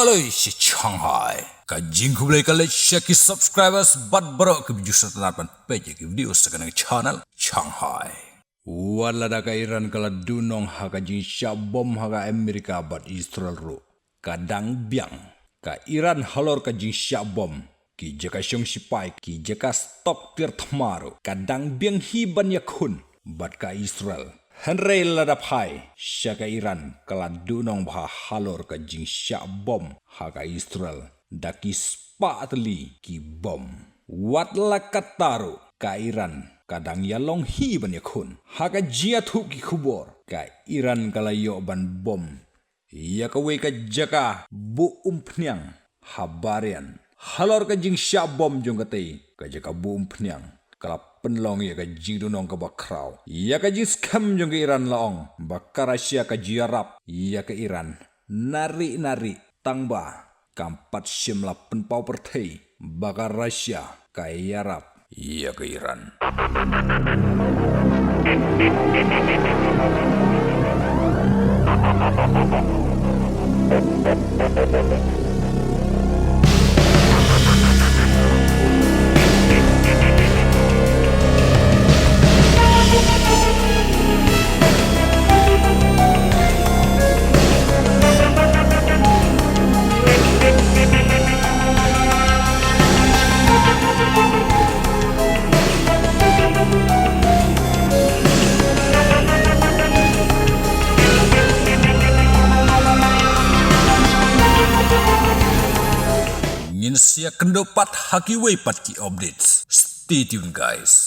Aloi si Shanghai. Kajing kublai kali share subscribers but baru ke video setelah page ke video sekarang channel Shanghai. Wala da ka Iran kala dunong haka jing bom haka Amerika bat Israel ro. Kadang biang ka Iran halor ka jing bom ki jaka syong sipai ki jaka stop tir tamaru. Kadang biang hiban yakun bat ka Israel. Henry ladapai syaka Iran kala dunong bah halor ka jing bom haka Israel daki spatli ki bom. Wat lakataru ka Iran kadang yalong hi ban yakun haka jiatu ki kubor ka Iran kala yo ban bom ya ka we ka jaka bu umpnyang habarian halor ka jing bom jong katei ka jaka bu umpnyang kala penlong ya ka jing dunong ka bakrau ya ka jing skam jong ka Iran laong bakarasya ka jiarap ya ka Iran nari tangba kampat simla penpau pertei bakarasya ka yarap ya ke Iran. Ngin siya kendopat haki way pat ki updates. Stay tuned guys.